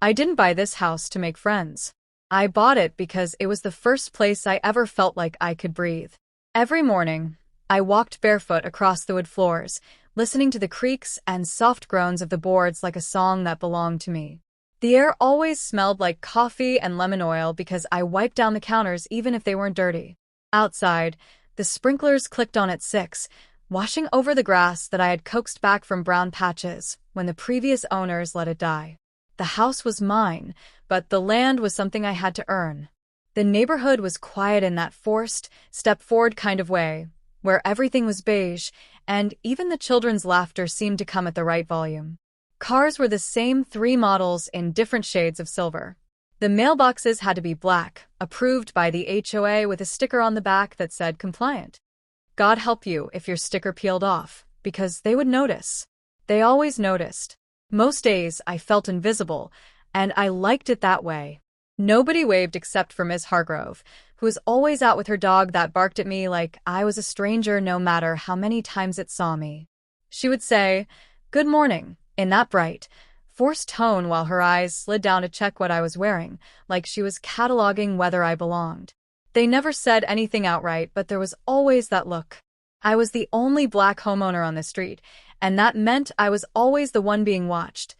I didn't buy this house to make friends. I bought it because it was the first place I ever felt like I could breathe. Every morning, I walked barefoot across the wood floors, listening to the creaks and soft groans of the boards like a song that belonged to me. The air always smelled like coffee and lemon oil because I wiped down the counters even if they weren't dirty. Outside, the sprinklers clicked on at 6, washing over the grass that I had coaxed back from brown patches when the previous owners let it die. The house was mine, but the land was something I had to earn. The neighborhood was quiet in that forced, step-forward kind of way, where everything was beige, and even the children's laughter seemed to come at the right volume. Cars were the same 3 models in different shades of silver. The mailboxes had to be black, approved by the HOA with a sticker on the back that said compliant. God help you if your sticker peeled off, because they would notice. They always noticed. Most days I felt invisible, and I liked it that way. Nobody waved except for Miss Hargrove, who was always out with her dog that barked at me like I was a stranger no matter how many times it saw me. She would say, "Good morning," in that bright, forced tone while her eyes slid down to check what I was wearing, like she was cataloging whether I belonged. They never said anything outright, but there was always that look. I was the only black homeowner on the street, and that meant I was always the one being watched,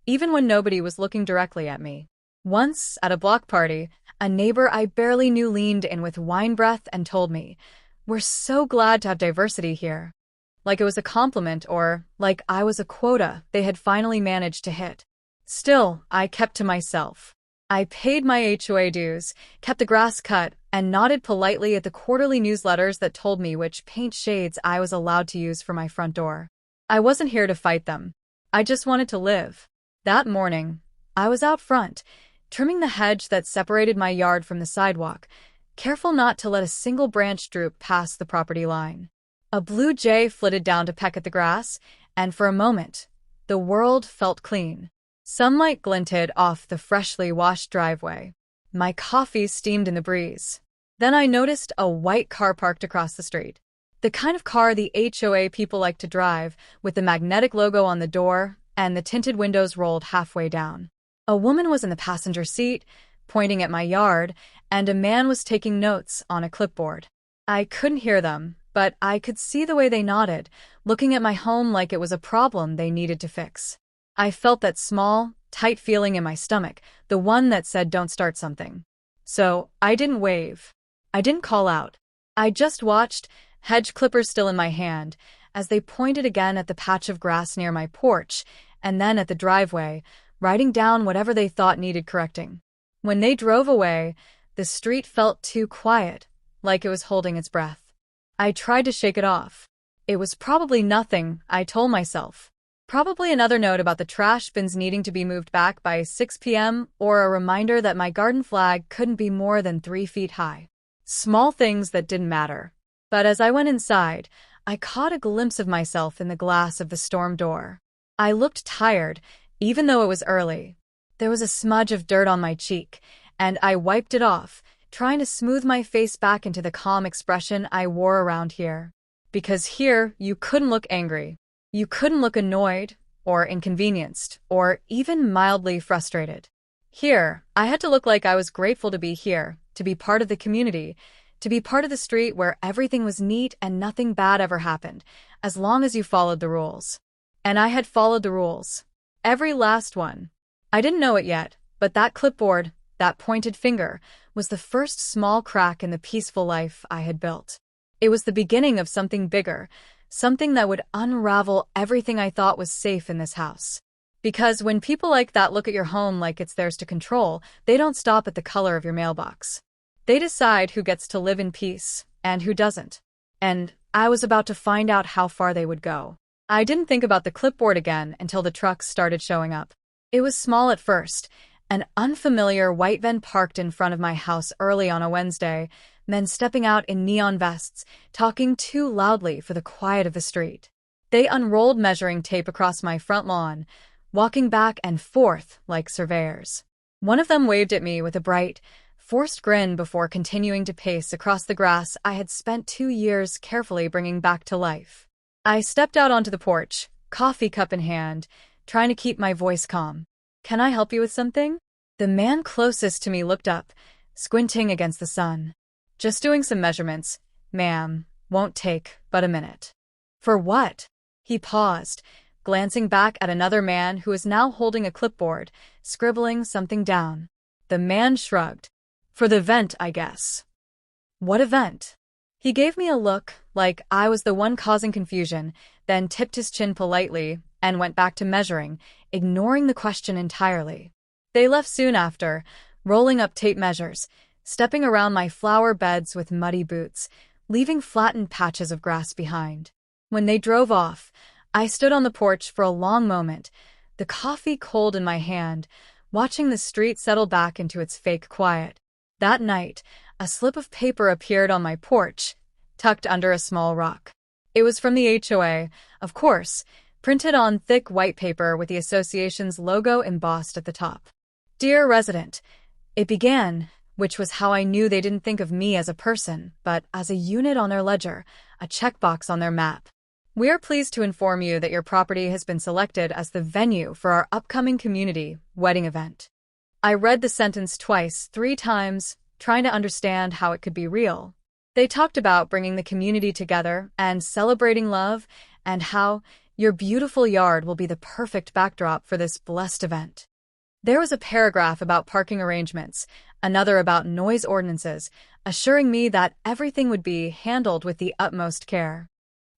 even when nobody was looking directly at me. Once, at a block party, a neighbor I barely knew leaned in with wine breath and told me, "We're so glad to have diversity here." Like it was a compliment or like I was a quota they had finally managed to hit. Still, I kept to myself. I paid my HOA dues, kept the grass cut, and nodded politely at the quarterly newsletters that told me which paint shades I was allowed to use for my front door. I wasn't here to fight them. I just wanted to live. That morning, I was out front, trimming the hedge that separated my yard from the sidewalk, careful not to let a single branch droop past the property line. A blue jay flitted down to peck at the grass, and for a moment, the world felt clean. Sunlight glinted off the freshly washed driveway. My coffee steamed in the breeze. Then I noticed a white car parked across the street. The kind of car the HOA people like to drive, with the magnetic logo on the door and the tinted windows rolled halfway down. A woman was in the passenger seat, pointing at my yard, and a man was taking notes on a clipboard. I couldn't hear them, but I could see the way they nodded, looking at my home like it was a problem they needed to fix. I felt that small, tight feeling in my stomach, the one that said don't start something. So, I didn't wave. I didn't call out. I just watched, hedge clippers still in my hand, as they pointed again at the patch of grass near my porch, and then at the driveway, writing down whatever they thought needed correcting. When they drove away, the street felt too quiet, like it was holding its breath. I tried to shake it off. It was probably nothing, I told myself. Probably another note about the trash bins needing to be moved back by 6 p.m. or a reminder that my garden flag couldn't be more than 3 feet high. Small things that didn't matter. But as I went inside, I caught a glimpse of myself in the glass of the storm door. I looked tired, even though it was early. There was a smudge of dirt on my cheek, and I wiped it off, trying to smooth my face back into the calm expression I wore around here. Because here, you couldn't look angry. You couldn't look annoyed, or inconvenienced, or even mildly frustrated. Here, I had to look like I was grateful to be here, to be part of the community, to be part of the street where everything was neat and nothing bad ever happened, as long as you followed the rules. And I had followed the rules. Every last one. I didn't know it yet, but that clipboard, that pointed finger, was the first small crack in the peaceful life I had built. It was the beginning of something bigger, something that would unravel everything I thought was safe in this house. Because when people like that look at your home like it's theirs to control, they don't stop at the color of your mailbox. They decide who gets to live in peace and who doesn't. And I was about to find out how far they would go. I didn't think about the clipboard again until the trucks started showing up. It was small at first. An unfamiliar white van parked in front of my house early on a Wednesday, men stepping out in neon vests, talking too loudly for the quiet of the street. They unrolled measuring tape across my front lawn, walking back and forth like surveyors. One of them waved at me with a bright, forced grin before continuing to pace across the grass I had spent 2 years carefully bringing back to life. I stepped out onto the porch, coffee cup in hand, trying to keep my voice calm. Can I help you with something? The man closest to me looked up, squinting against the sun. Just doing some measurements, ma'am. Won't take but a minute. For what? He paused, glancing back at another man who was now holding a clipboard, scribbling something down. The man shrugged. For the event, I guess. What event? He gave me a look, like I was the one causing confusion, then tipped his chin politely and went back to measuring, ignoring the question entirely. They left soon after, rolling up tape measures, stepping around my flower beds with muddy boots, leaving flattened patches of grass behind. When they drove off, I stood on the porch for a long moment, the coffee cold in my hand, watching the street settle back into its fake quiet. That night, a slip of paper appeared on my porch, tucked under a small rock. It was from the HOA, of course, printed on thick white paper with the association's logo embossed at the top. Dear resident, it began, which was how I knew they didn't think of me as a person, but as a unit on their ledger, a checkbox on their map. We are pleased to inform you that your property has been selected as the venue for our upcoming community wedding event. I read the sentence twice, 3 times, trying to understand how it could be real. They talked about bringing the community together and celebrating love, and how your beautiful yard will be the perfect backdrop for this blessed event. There was a paragraph about parking arrangements, another about noise ordinances, assuring me that everything would be handled with the utmost care.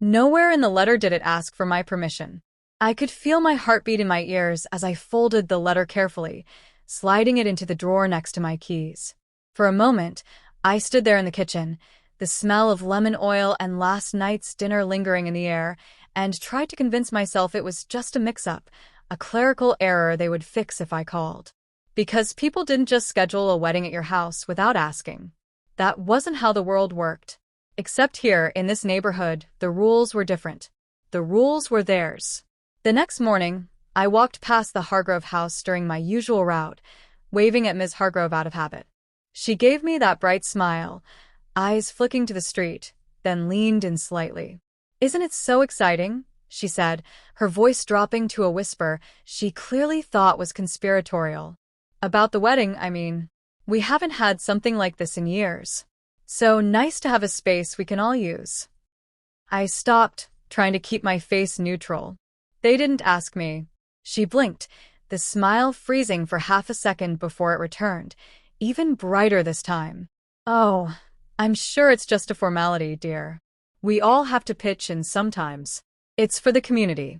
Nowhere in the letter did it ask for my permission. I could feel my heartbeat in my ears as I folded the letter carefully, sliding it into the drawer next to my keys. For a moment, I stood there in the kitchen, the smell of lemon oil and last night's dinner lingering in the air, and tried to convince myself it was just a mix-up, a clerical error they would fix if I called. Because people didn't just schedule a wedding at your house without asking. That wasn't how the world worked. Except here, in this neighborhood, the rules were different. The rules were theirs. The next morning, I walked past the Hargrove house during my usual route, waving at Ms. Hargrove out of habit. She gave me that bright smile, eyes flicking to the street, then leaned in slightly. Isn't it so exciting? She said, her voice dropping to a whisper she clearly thought was conspiratorial. About the wedding, I mean. We haven't had something like this in years. So nice to have a space we can all use. I stopped, trying to keep my face neutral. They didn't ask me. She blinked, the smile freezing for half a second before it returned, even brighter this time. Oh, I'm sure it's just a formality, dear. We all have to pitch in sometimes. It's for the community.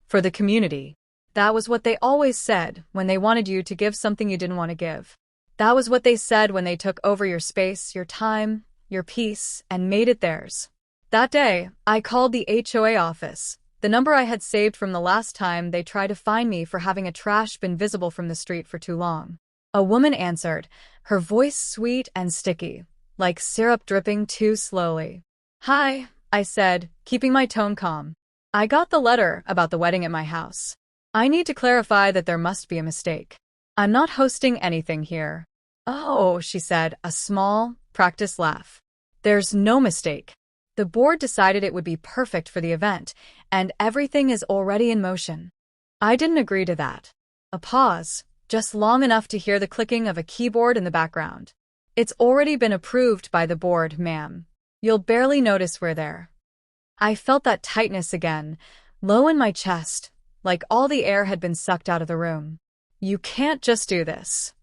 For the community. That was what they always said when they wanted you to give something you didn't want to give. That was what they said when they took over your space, your time, your peace, and made it theirs. That day, I called the HOA office, the number I had saved from the last time they tried to find me for having a trash bin visible from the street for too long. A woman answered, her voice sweet and sticky, like syrup dripping too slowly. Hi, I said, keeping my tone calm. I got the letter about the wedding at my house. I need to clarify that there must be a mistake. I'm not hosting anything here. Oh, she said, a small, practiced laugh. There's no mistake. The board decided it would be perfect for the event, and everything is already in motion. I didn't agree to that. A pause, just long enough to hear the clicking of a keyboard in the background. It's already been approved by the board, ma'am. You'll barely notice we're there. I felt that tightness again, low in my chest, like all the air had been sucked out of the room. You can't just do this.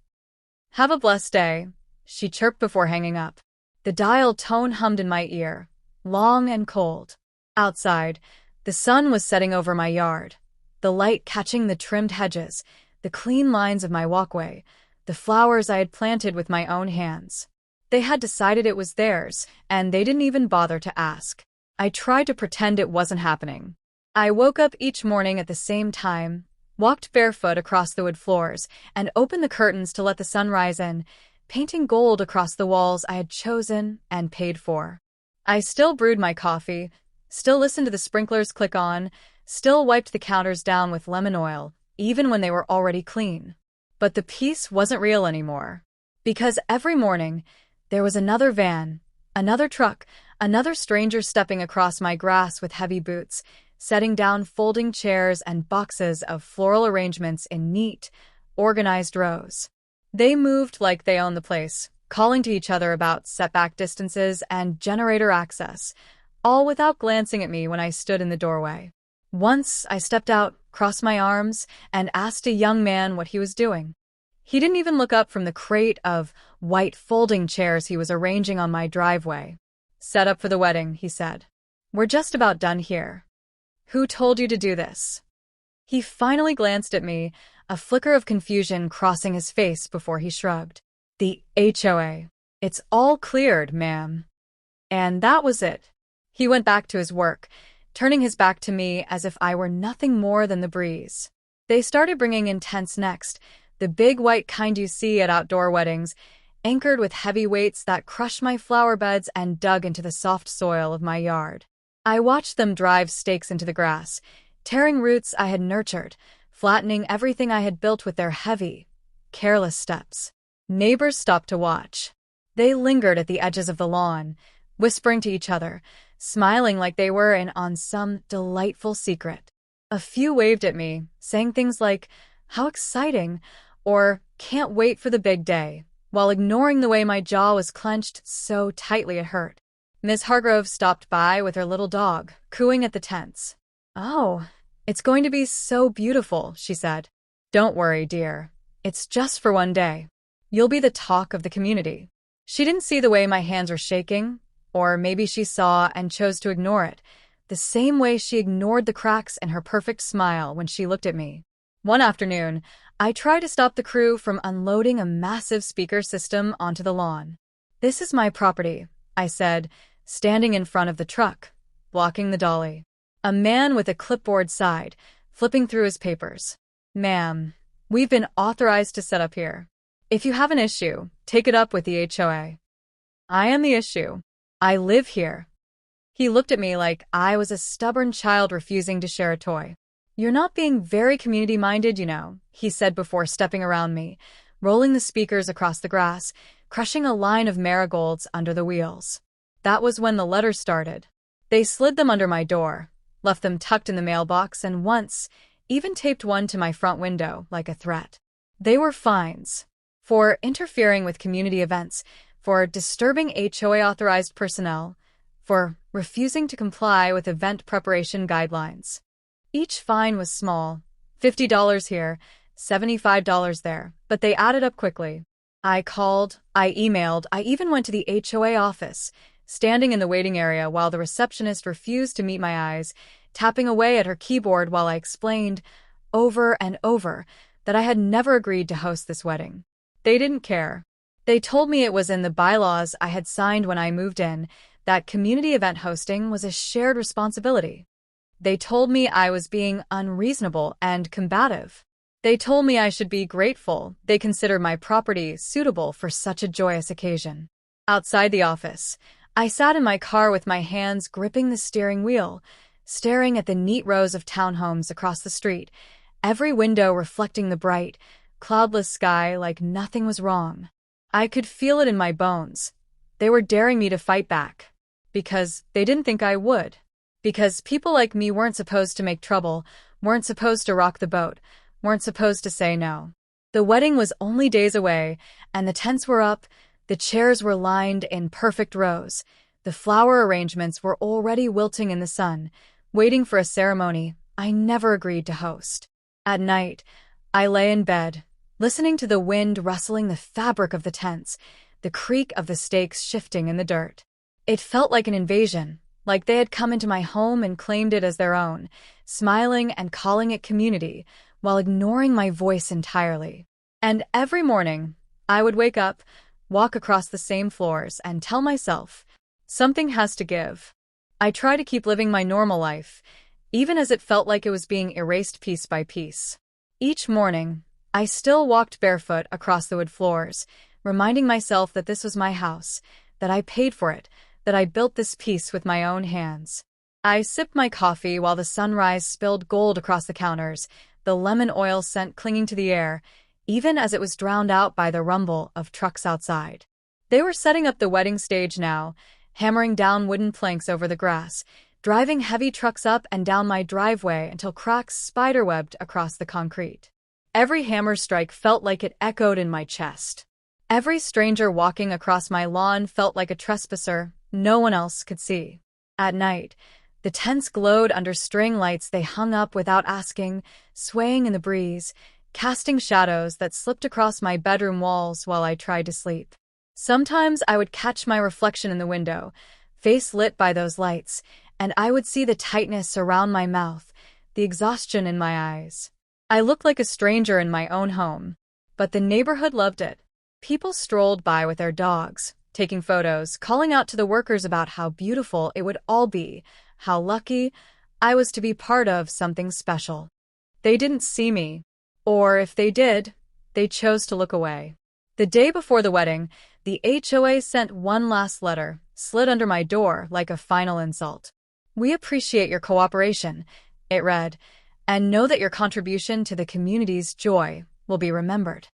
Have a blessed day, she chirped before hanging up. The dial tone hummed in my ear, long and cold. Outside, the sun was setting over my yard, the light catching the trimmed hedges, the clean lines of my walkway, the flowers I had planted with my own hands. They had decided it was theirs, and they didn't even bother to ask. I tried to pretend it wasn't happening. I woke up each morning at the same time, walked barefoot across the wood floors, and opened the curtains to let the sun rise in, painting gold across the walls I had chosen and paid for. I still brewed my coffee, still listened to the sprinklers click on, still wiped the counters down with lemon oil, even when they were already clean. But the peace wasn't real anymore. Because every morning, there was another van, another truck, another stranger stepping across my grass with heavy boots, setting down folding chairs and boxes of floral arrangements in neat, organized rows. They moved like they owned the place, calling to each other about setback distances and generator access, all without glancing at me when I stood in the doorway. Once I stepped out, crossed my arms, and asked a young man what he was doing. He didn't even look up from the crate of white folding chairs he was arranging on my driveway. "Set up for the wedding," he said. "We're just about done here." "Who told you to do this?" He finally glanced at me, a flicker of confusion crossing his face before he shrugged. "The HOA. It's all cleared, ma'am." And that was it. He went back to his work, turning his back to me as if I were nothing more than the breeze. They started bringing in tents next, the big white kind you see at outdoor weddings, anchored with heavy weights that crushed my flower beds and dug into the soft soil of my yard. I watched them drive stakes into the grass, tearing roots I had nurtured, flattening everything I had built with their heavy, careless steps. Neighbors stopped to watch. They lingered at the edges of the lawn, whispering to each other, smiling like they were in on some delightful secret. A few waved at me, saying things like, "How exciting," or "Can't wait for the big day," while ignoring the way my jaw was clenched so tightly it hurt. Miss Hargrove stopped by with her little dog, cooing at the tents. "Oh, it's going to be so beautiful," she said. "Don't worry, dear. It's just for one day. You'll be the talk of the community." She didn't see the way my hands were shaking, or maybe she saw and chose to ignore it, the same way she ignored the cracks in her perfect smile when she looked at me. One afternoon, I tried to stop the crew from unloading a massive speaker system onto the lawn. "This is my property," I said, standing in front of the truck, blocking the dolly. A man with a clipboard sighed, flipping through his papers. "Ma'am, we've been authorized to set up here. If you have an issue, take it up with the HOA." "I am the issue. I live here." He looked at me like I was a stubborn child refusing to share a toy. "You're not being very community-minded, you know," he said before stepping around me, rolling the speakers across the grass, crushing a line of marigolds under the wheels. That was when the letters started. They slid them under my door, left them tucked in the mailbox, and once even taped one to my front window like a threat. They were fines for interfering with community events, for disturbing HOA-authorized personnel, for refusing to comply with event preparation guidelines. Each fine was small, $50 here, $75 there, but they added up quickly. I called, I emailed, I even went to the HOA office, standing in the waiting area while the receptionist refused to meet my eyes, tapping away at her keyboard while I explained, over and over, that I had never agreed to host this wedding. They didn't care. They told me it was in the bylaws I had signed when I moved in, that community event hosting was a shared responsibility. They told me I was being unreasonable and combative. They told me I should be grateful they considered my property suitable for such a joyous occasion. Outside the office, I sat in my car with my hands gripping the steering wheel, staring at the neat rows of townhomes across the street, every window reflecting the bright, cloudless sky like nothing was wrong. I could feel it in my bones. They were daring me to fight back. Because they didn't think I would. Because people like me weren't supposed to make trouble, weren't supposed to rock the boat, weren't supposed to say no. The wedding was only days away, and the tents were up, the chairs were lined in perfect rows, the flower arrangements were already wilting in the sun, waiting for a ceremony I never agreed to host. At night, I lay in bed, listening to the wind rustling the fabric of the tents, the creak of the stakes shifting in the dirt. It felt like an invasion, like they had come into my home and claimed it as their own, smiling and calling it community, while ignoring my voice entirely. And every morning, I would wake up, walk across the same floors, and tell myself, something has to give. I try to keep living my normal life, even as it felt like it was being erased piece by piece. Each morning, I still walked barefoot across the wood floors, reminding myself that this was my house, that I paid for it, that I built this piece with my own hands. I sipped my coffee while the sunrise spilled gold across the counters, the lemon oil scent clinging to the air, even as it was drowned out by the rumble of trucks outside. They were setting up the wedding stage now, hammering down wooden planks over the grass, driving heavy trucks up and down my driveway until cracks spiderwebbed across the concrete. Every hammer strike felt like it echoed in my chest. Every stranger walking across my lawn felt like a trespasser no one else could see. At night, the tents glowed under string lights they hung up without asking, swaying in the breeze, casting shadows that slipped across my bedroom walls while I tried to sleep. Sometimes I would catch my reflection in the window, face lit by those lights, and I would see the tightness around my mouth, the exhaustion in my eyes. I looked like a stranger in my own home, but the neighborhood loved it. People strolled by with their dogs, taking photos, calling out to the workers about how beautiful it would all be, how lucky I was to be part of something special. They didn't see me, or if they did, they chose to look away. The day before the wedding, the HOA sent one last letter, slid under my door like a final insult. "We appreciate your cooperation," it read, "and know that your contribution to the community's joy will be remembered."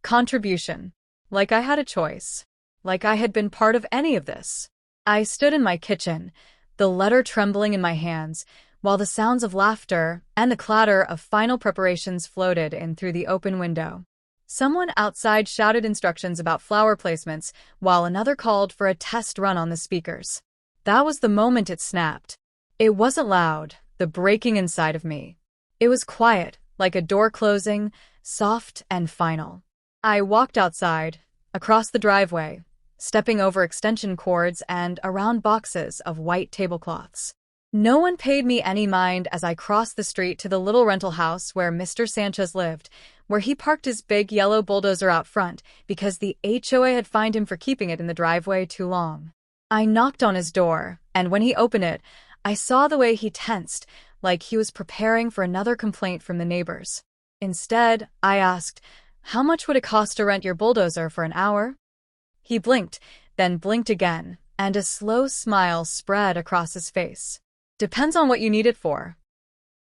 Contribution. Like I had a choice. Like I had been part of any of this. I stood in my kitchen, the letter trembling in my hands, while the sounds of laughter and the clatter of final preparations floated in through the open window. Someone outside shouted instructions about flower placements, while another called for a test run on the speakers. That was the moment it snapped. It wasn't loud, the breaking inside of me. It was quiet, like a door closing, soft and final. I walked outside, across the driveway, stepping over extension cords and around boxes of white tablecloths. No one paid me any mind as I crossed the street to the little rental house where Mr. Sanchez lived, where he parked his big yellow bulldozer out front because the HOA had fined him for keeping it in the driveway too long. I knocked on his door, and when he opened it, I saw the way he tensed, like he was preparing for another complaint from the neighbors. Instead, I asked, "How much would it cost to rent your bulldozer for an hour?" He blinked, then blinked again, and a slow smile spread across his face. "Depends on what you need it for."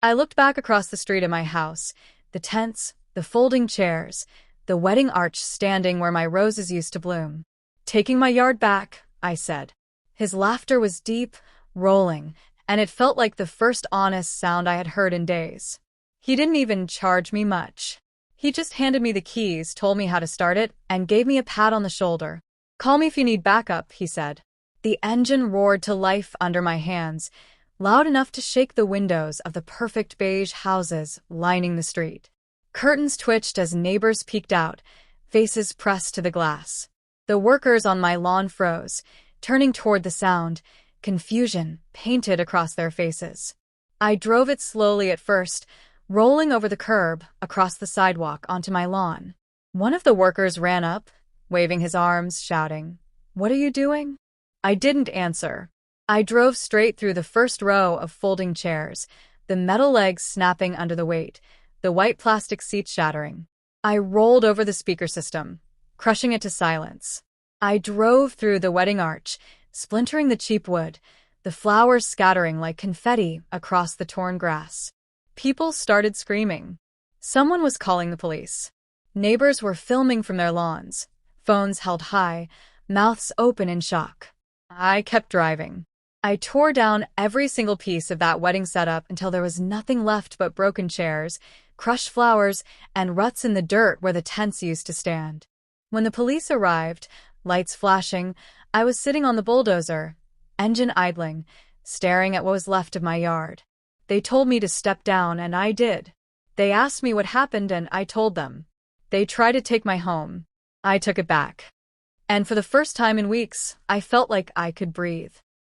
I looked back across the street at my house, the tents, the folding chairs, the wedding arch standing where my roses used to bloom. "Taking my yard back," I said. His laughter was deep, rolling, and it felt like the first honest sound I had heard in days. He didn't even charge me much. He just handed me the keys, told me how to start it, and gave me a pat on the shoulder. "Call me if you need backup," he said. The engine roared to life under my hands, loud enough to shake the windows of the perfect beige houses lining the street. Curtains twitched as neighbors peeked out, faces pressed to the glass. The workers on my lawn froze, turning toward the sound, confusion painted across their faces. I drove it slowly at first, rolling over the curb, across the sidewalk, onto my lawn. One of the workers ran up, waving his arms, shouting, "What are you doing?" I didn't answer. I drove straight through the first row of folding chairs, the metal legs snapping under the weight, the white plastic seats shattering. I rolled over the speaker system, crushing it to silence. I drove through the wedding arch, splintering the cheap wood, the flowers scattering like confetti across the torn grass. People started screaming. Someone was calling the police. Neighbors were filming from their lawns, phones held high, mouths open in shock. I kept driving. I tore down every single piece of that wedding setup until there was nothing left but broken chairs, crushed flowers, and ruts in the dirt where the tents used to stand. When the police arrived, lights flashing, I was sitting on the bulldozer, engine idling, staring at what was left of my yard. They told me to step down, and I did. They asked me what happened, and I told them. They tried to take my home. I took it back. And for the first time in weeks, I felt like I could breathe.